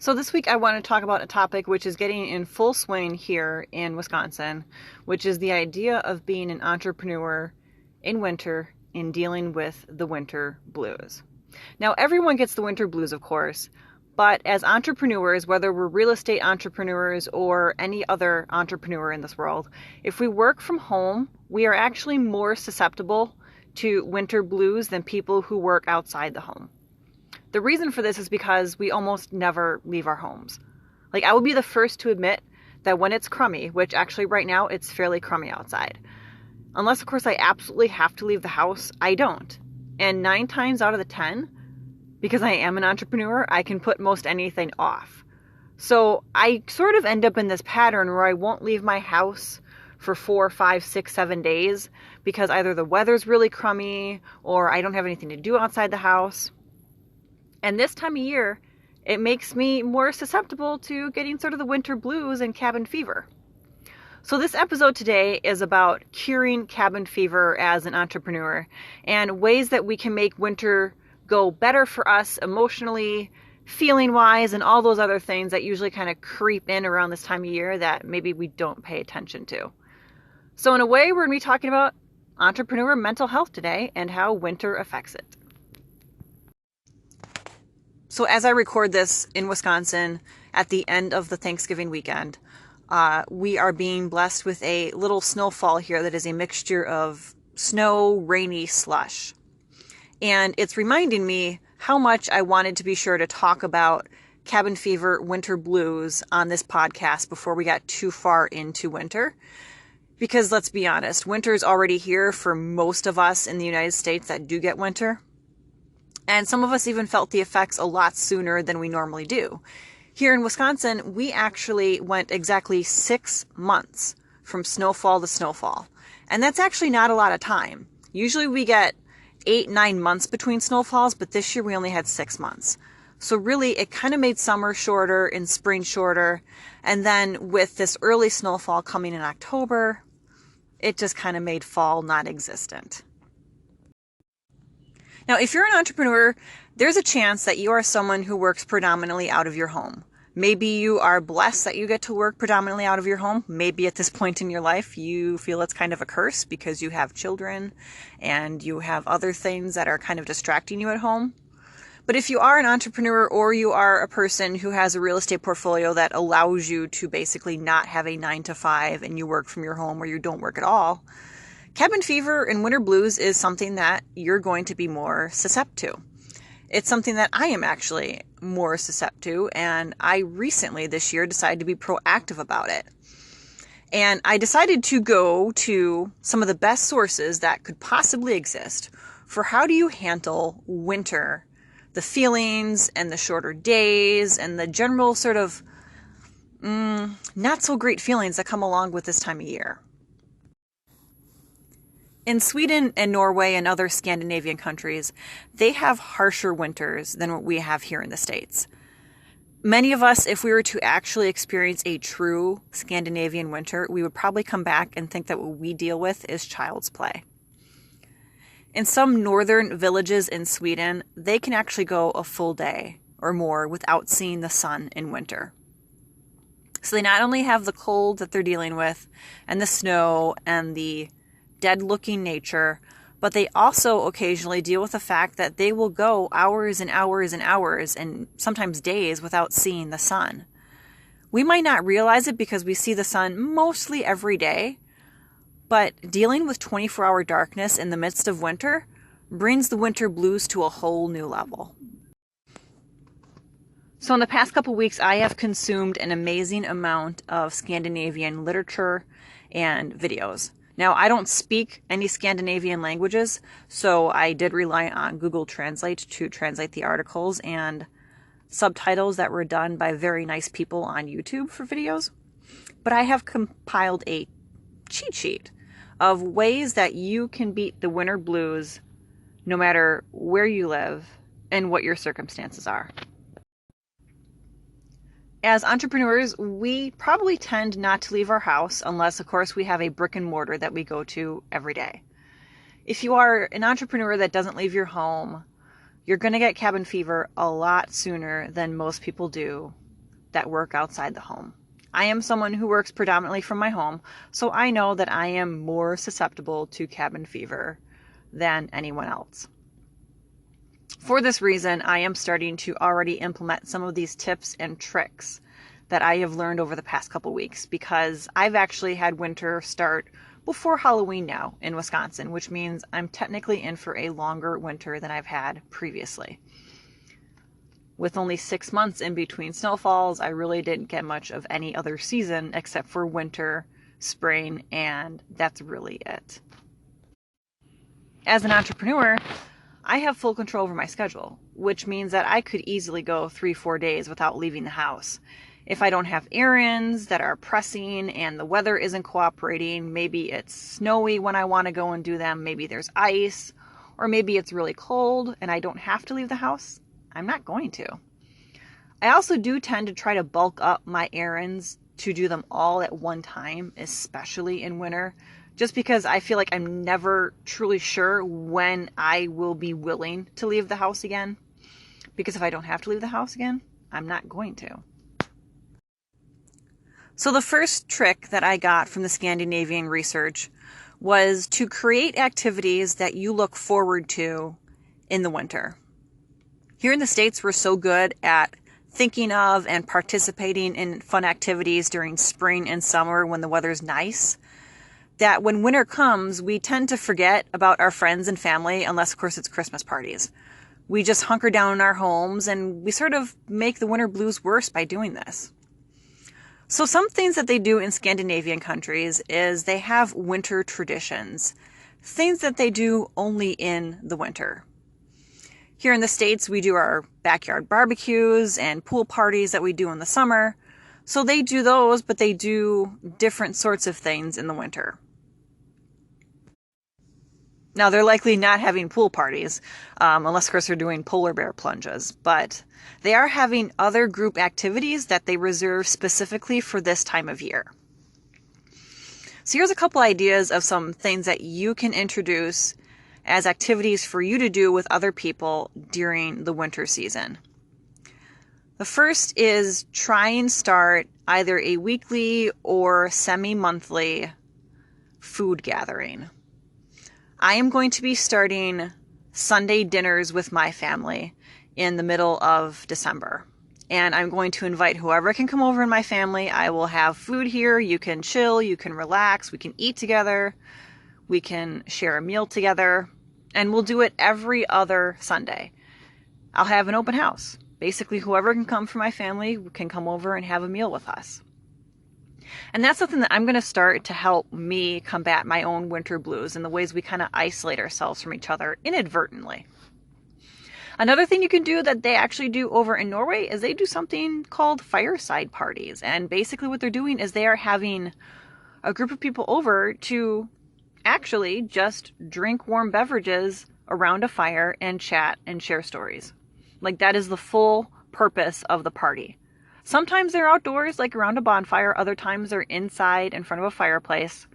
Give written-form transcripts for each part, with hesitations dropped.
So this week I want to talk about a topic which is getting in full swing here in Wisconsin, which is the idea of being an entrepreneur in winter and dealing with the winter blues. Now everyone gets the winter blues, of course, but as entrepreneurs, whether we're real estate entrepreneurs or any other entrepreneur in this world, if we work from home, we are actually more susceptible to winter blues than people who work outside the home. The reason for this is because we almost never leave our homes. Like, I would be the first to admit that when it's crummy, which actually right now it's fairly crummy outside, unless of course I absolutely have to leave the house, I don't. And 9 times out of the 10, because I am an entrepreneur, I can put most anything off. So I sort of end up in this pattern where I won't leave my house for 4, 5, 6, 7 days because either the weather's really crummy or I don't have anything to do outside the house. And this time of year, it makes me more susceptible to getting sort of the winter blues and cabin fever. So this episode today is about curing cabin fever as an entrepreneur and ways that we can make winter go better for us emotionally, feeling-wise, and all those other things that usually kind of creep in around this time of year that maybe we don't pay attention to. So in a way, we're going to be talking about entrepreneur mental health today and how winter affects it. So as I record this in Wisconsin at the end of the Thanksgiving weekend, we are being blessed with a little snowfall here that is a mixture of snow, rainy slush. And it's reminding me how much I wanted to be sure to talk about cabin fever, winter blues on this podcast before we got too far into winter. Because let's be honest, winter is already here for most of us in the United States that do get winter. And some of us even felt the effects a lot sooner than we normally do. Here in Wisconsin, we actually went exactly 6 months from snowfall to snowfall. And that's actually not a lot of time. Usually we get 8, 9 months between snowfalls, but this year we only had 6 months. So really, it kind of made summer shorter and spring shorter. And then with this early snowfall coming in October, it just kind of made fall non-existent. Now, if you're an entrepreneur, there's a chance that you are someone who works predominantly out of your home. Maybe you are blessed that you get to work predominantly out of your home. Maybe at this point in your life, you feel it's kind of a curse because you have children and you have other things that are kind of distracting you at home. But if you are an entrepreneur or you are a person who has a real estate portfolio that allows you to basically not have a 9 to 5 and you work from your home or you don't work at all, cabin fever and winter blues is something that you're going to be more susceptible to. It's something that I am actually more susceptible to, and I recently this year decided to be proactive about it. And I decided to go to some of the best sources that could possibly exist for how do you handle winter, the feelings and the shorter days and the general sort of not so great feelings that come along with this time of year. In Sweden and Norway and other Scandinavian countries, they have harsher winters than what we have here in the States. Many of us, if we were to actually experience a true Scandinavian winter, we would probably come back and think that what we deal with is child's play. In some northern villages in Sweden, they can actually go a full day or more without seeing the sun in winter. So they not only have the cold that they're dealing with and the snow and the dead-looking nature, but they also occasionally deal with the fact that they will go hours and hours and hours and sometimes days without seeing the sun. We might not realize it because we see the sun mostly every day, but dealing with 24-hour darkness in the midst of winter brings the winter blues to a whole new level. So in the past couple weeks, I have consumed an amazing amount of Scandinavian literature and videos. Now, I don't speak any Scandinavian languages, so I did rely on Google Translate to translate the articles and subtitles that were done by very nice people on YouTube for videos. But I have compiled a cheat sheet of ways that you can beat the winter blues no matter where you live and what your circumstances are. As entrepreneurs, we probably tend not to leave our house unless, of course, we have a brick and mortar that we go to every day. If you are an entrepreneur that doesn't leave your home, you're going to get cabin fever a lot sooner than most people do that work outside the home. I am someone who works predominantly from my home, so I know that I am more susceptible to cabin fever than anyone else. For this reason, I am starting to already implement some of these tips and tricks that I have learned over the past couple weeks, because I've actually had winter start before Halloween now in Wisconsin, which means I'm technically in for a longer winter than I've had previously. With only 6 months in between snowfalls, I really didn't get much of any other season except for winter, spring, and that's really it. As an entrepreneur, I have full control over my schedule, which means that I could easily go 3-4 days without leaving the house. If I don't have errands that are pressing and the weather isn't cooperating, maybe it's snowy when I want to go and do them, maybe there's ice, or maybe it's really cold and I don't have to leave the house, I'm not going to. I also do tend to try to bulk up my errands to do them all at one time, especially in winter, just because I feel like I'm never truly sure when I will be willing to leave the house again. Because if I don't have to leave the house again, I'm not going to. So the first trick that I got from the Scandinavian research was to create activities that you look forward to in the winter. Here in the States, we're so good at thinking of and participating in fun activities during spring and summer when the weather's nice, that when winter comes, we tend to forget about our friends and family, unless, of course, it's Christmas parties. We just hunker down in our homes, and we sort of make the winter blues worse by doing this. So some things that they do in Scandinavian countries is they have winter traditions, things that they do only in the winter. Here in the States, we do our backyard barbecues and pool parties that we do in the summer. So they do those, but they do different sorts of things in the winter. Now, they're likely not having pool parties, unless, of course, they're doing polar bear plunges. But they are having other group activities that they reserve specifically for this time of year. So here's a couple ideas of some things that you can introduce as activities for you to do with other people during the winter season. The first is try and start either a weekly or semi-monthly food gathering. I am going to be starting Sunday dinners with my family in the middle of December. And I'm going to invite whoever can come over in my family. I will have food here. You can chill, you can relax, we can eat together, we can share a meal together, and we'll do it every other Sunday. I'll have an open house. Basically, whoever can come from my family can come over and have a meal with us. And that's something that I'm going to start to help me combat my own winter blues and the ways we kind of isolate ourselves from each other inadvertently. Another thing you can do that they actually do over in Norway is they do something called fireside parties. And basically what they're doing is they are having a group of people over to actually just drink warm beverages around a fire and chat and share stories. Like, that is the full purpose of the party. Sometimes they're outdoors, like around a bonfire. Other times they're inside in front of a fireplace.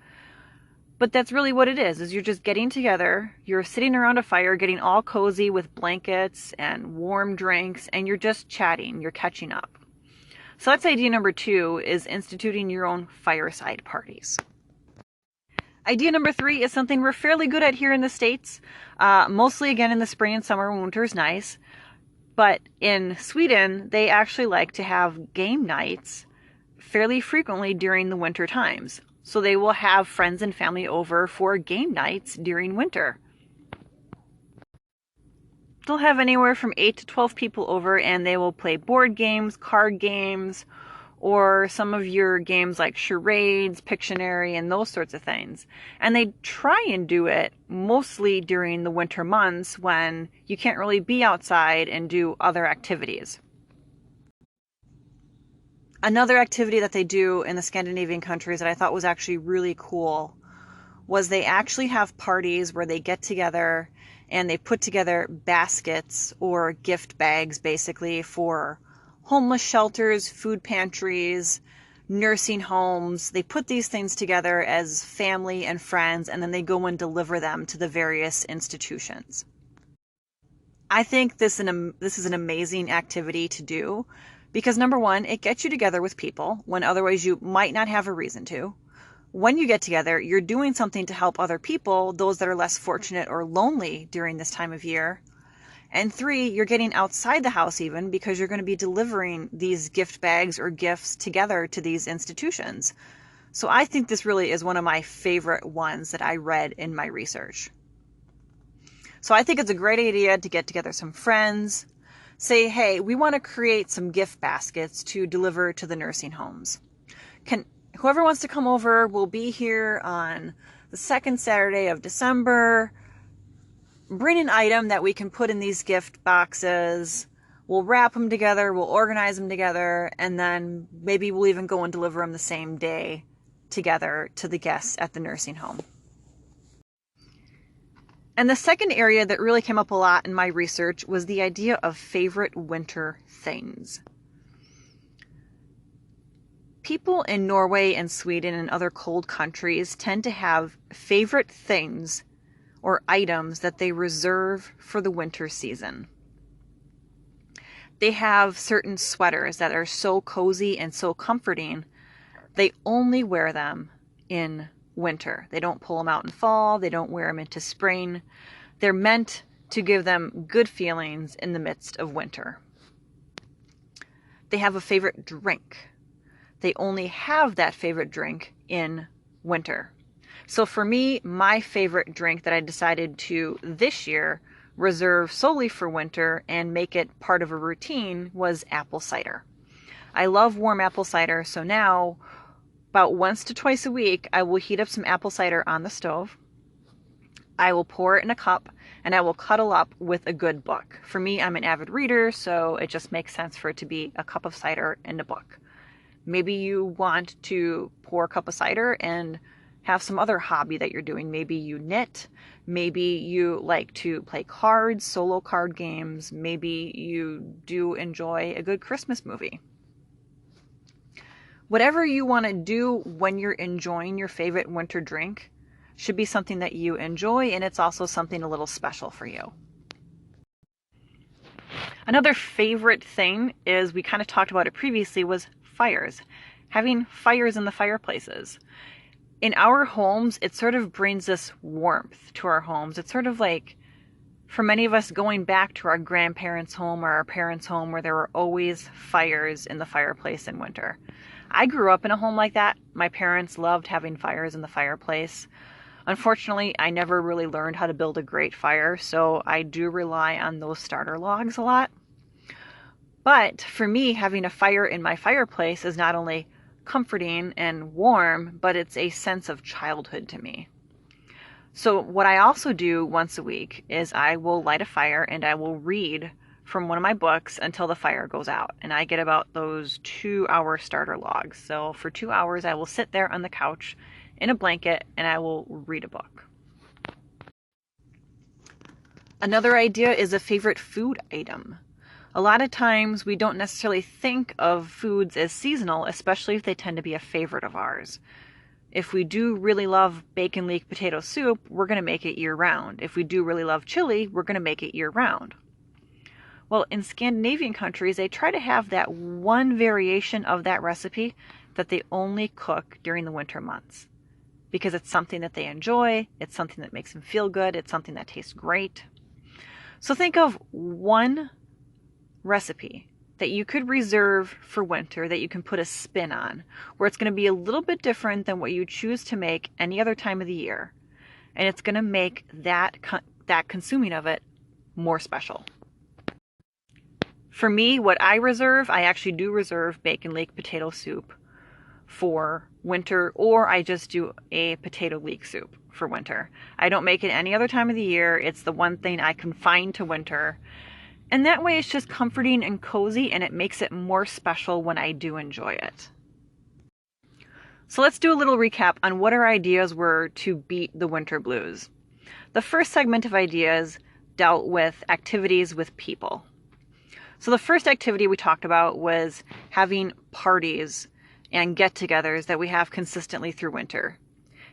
But that's really what it is you're just getting together, you're sitting around a fire, getting all cozy with blankets and warm drinks, and you're just chatting, you're catching up. So that's idea number 2, is instituting your own fireside parties. Idea number 3 is something we're fairly good at here in the States, mostly again in the spring and summer when winter's nice. But in Sweden, they actually like to have game nights fairly frequently during the winter times. So they will have friends and family over for game nights during winter. They'll have anywhere from 8 to 12 people over, and they will play board games, card games, or some of your games like charades, Pictionary, and those sorts of things. And they try and do it mostly during the winter months when you can't really be outside and do other activities. Another activity that they do in the Scandinavian countries that I thought was actually really cool was they actually have parties where they get together and they put together baskets or gift bags basically for homeless shelters, food pantries, nursing homes. They put these things together as family and friends, and then they go and deliver them to the various institutions. I think this is an amazing activity to do Because number one, it gets you together with people when otherwise you might not have a reason to. When you get together, you're doing something to help other people, those that are less fortunate or lonely during this time of year. And three, you're getting outside the house even because you're going to be delivering these gift bags or gifts together to these institutions. So I think this really is one of my favorite ones that I read in my research. So I think it's a great idea to get together some friends, say, hey, we want to create some gift baskets to deliver to the nursing homes. Whoever wants to come over will be here on the second Saturday of December. Bring an item that we can put in these gift boxes. We'll wrap them together, we'll organize them together, and then maybe we'll even go and deliver them the same day together to the guests at the nursing home. And the second area that really came up a lot in my research was the idea of favorite winter things. People in Norway and Sweden and other cold countries tend to have favorite things or items that they reserve for the winter season. They have certain sweaters that are so cozy and so comforting, they only wear them in winter. They don't pull them out in fall, they don't wear them into spring. They're meant to give them good feelings in the midst of winter. They have a favorite drink. They only have that favorite drink in winter. So for me, my favorite drink that I decided to this year reserve solely for winter and make it part of a routine was apple cider. I love warm apple cider, so now about once to twice a week, I will heat up some apple cider on the stove. I will pour it in a cup and I will cuddle up with a good book. For me, I'm an avid reader, so it just makes sense for it to be a cup of cider and a book. Maybe you want to pour a cup of cider and have some other hobby that you're doing. Maybe you knit. Maybe you like to play cards, solo card games. Maybe you do enjoy a good Christmas movie. Whatever you want to do when you're enjoying your favorite winter drink should be something that you enjoy, and it's also something a little special for you. Another favorite thing is, we kind of talked about it previously, was fires. Having fires in the fireplaces. In our homes, it sort of brings this warmth to our homes. It's sort of like, for many of us, going back to our grandparents' home or our parents' home where there were always fires in the fireplace in winter. I grew up in a home like that. My parents loved having fires in the fireplace. Unfortunately, I never really learned how to build a great fire, so I do rely on those starter logs a lot. But for me, having a fire in my fireplace is not only comforting and warm, but it's a sense of childhood to me. So what I also do once a week is I will light a fire and I will read from one of my books until the fire goes out. And I get about those 2-hour starter logs. So for 2 hours, I will sit there on the couch in a blanket and I will read a book. Another idea is a favorite food item. A lot of times we don't necessarily think of foods as seasonal, especially if they tend to be a favorite of ours. If we do really love bacon leek potato soup, we're going to make it year-round. If we do really love chili, we're going to make it year-round. Well, in Scandinavian countries, they try to have that one variation of that recipe that they only cook during the winter months. Because it's something that they enjoy, it's something that makes them feel good, it's something that tastes great. So think of one recipe that you could reserve for winter that you can put a spin on, where it's going to be a little bit different than what you choose to make any other time of the year. And it's going to make that consuming of it more special. For me, what I reserve, I actually do reserve bacon leek potato soup for winter, or I just do a potato leek soup for winter. I don't make it any other time of the year. It's the one thing I confine to winter. And that way it's just comforting and cozy, and it makes it more special when I do enjoy it. So let's do a little recap on what our ideas were to beat the winter blues. The first segment of ideas dealt with activities with people. So the first activity we talked about was having parties and get-togethers that we have consistently through winter.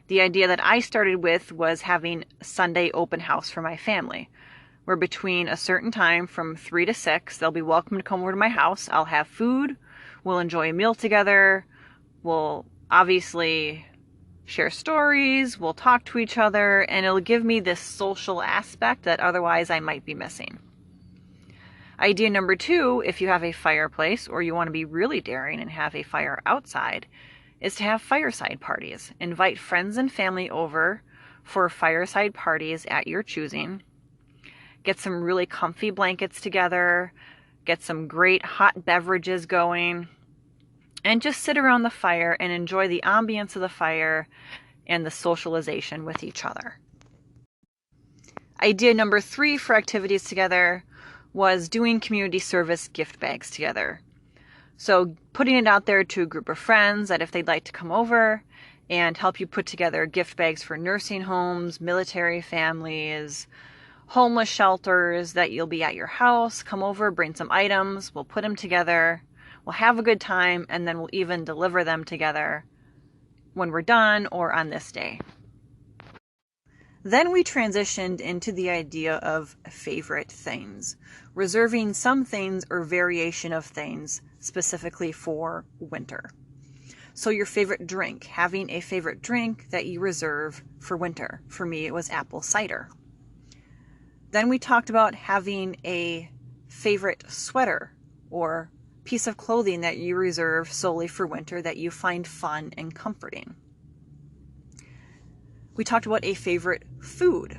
The idea that I started with was having Sunday open house for my family. where between a certain time from 3 to 6, they'll be welcome to come over to my house. I'll have food. We'll enjoy a meal together. We'll obviously share stories. We'll talk to each other, and it'll give me this social aspect that otherwise I might be missing. Idea number 2, if you have a fireplace or you want to be really daring and have a fire outside, is to have fireside parties. Invite friends and family over for fireside parties at your choosing. Get some really comfy blankets together. Get some great hot beverages going. And just sit around the fire and enjoy the ambience of the fire and the socialization with each other. Idea number 3 for activities together was doing community service gift bags together. So putting it out there to a group of friends that if they'd like to come over and help you put together gift bags for nursing homes, military families, homeless shelters, that you'll be at your house, come over, bring some items, we'll put them together, we'll have a good time, and then we'll even deliver them together when we're done or on this day. Then we transitioned into the idea of favorite things, reserving some things or variation of things specifically for winter. So your favorite drink, having a favorite drink that you reserve for winter. For me, it was apple cider. Then we talked about having a favorite sweater or piece of clothing that you reserve solely for winter that you find fun and comforting. We talked about a favorite food.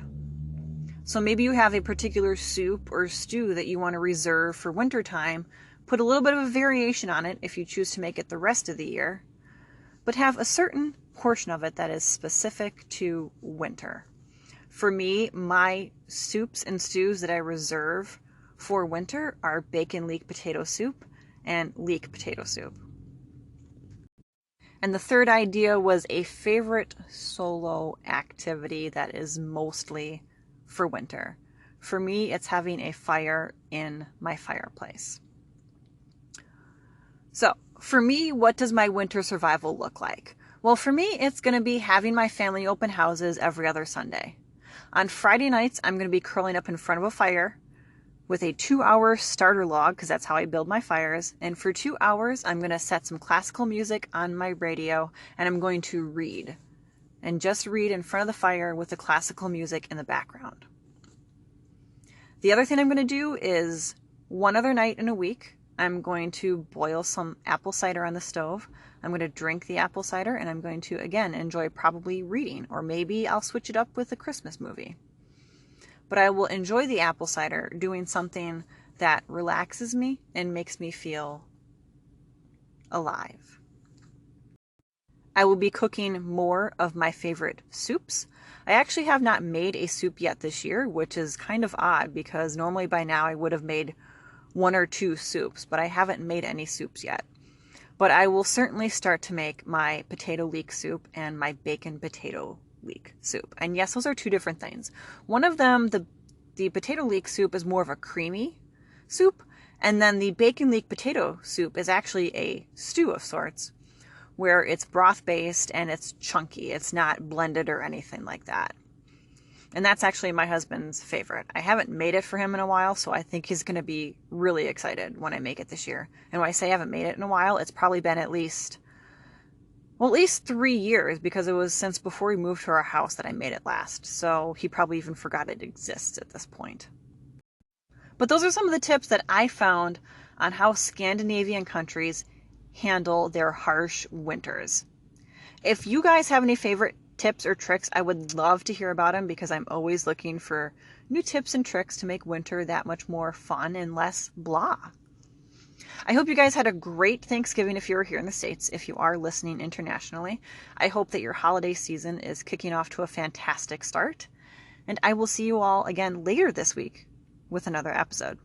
So maybe you have a particular soup or stew that you want to reserve for wintertime. Put a little bit of a variation on it if you choose to make it the rest of the year, but have a certain portion of it that is specific to winter. For me, my soups and stews that I reserve for winter are bacon leek potato soup and leek potato soup. And the third idea was a favorite solo activity that is mostly for winter. For me, it's having a fire in my fireplace. So, for me, what does my winter survival look like? Well, for me, it's going to be having my family open houses every other Sunday. On Friday nights, I'm going to be curling up in front of a fire with a 2-hour starter log, because that's how I build my fires. And for 2 hours, I'm going to set some classical music on my radio, and I'm going to read. And just read in front of the fire with the classical music in the background. The other thing I'm going to do is, one other night in a week, I'm going to boil some apple cider on the stove. I'm going to drink the apple cider, and I'm going to, again, enjoy probably reading. Or maybe I'll switch it up with a Christmas movie. But I will enjoy the apple cider doing something that relaxes me and makes me feel alive. I will be cooking more of my favorite soups. I actually have not made a soup yet this year, which is kind of odd because normally by now I would have made 1 or 2 soups, but I haven't made any soups yet. But I will certainly start to make my potato leek soup and my bacon potato leek soup. And yes, those are 2 different things. One of them, the potato leek soup, is more of a creamy soup, and then the bacon leek potato soup is actually a stew of sorts, where it's broth based and it's chunky. It's not blended or anything like that. And that's actually my husband's favorite. I haven't made it for him in a while, so I think he's going to be really excited when I make it this year. And when I say I haven't made it in a while, it's probably been at least 3 years, because it was since before we moved to our house that I made it last. So he probably even forgot it exists at this point. But those are some of the tips that I found on how Scandinavian countries handle their harsh winters. If you guys have any favorite tips or tricks, I would love to hear about them, because I'm always looking for new tips and tricks to make winter that much more fun and less blah. I hope you guys had a great Thanksgiving if you're here in the States. If you are listening internationally, I hope that your holiday season is kicking off to a fantastic start. And I will see you all again later this week with another episode.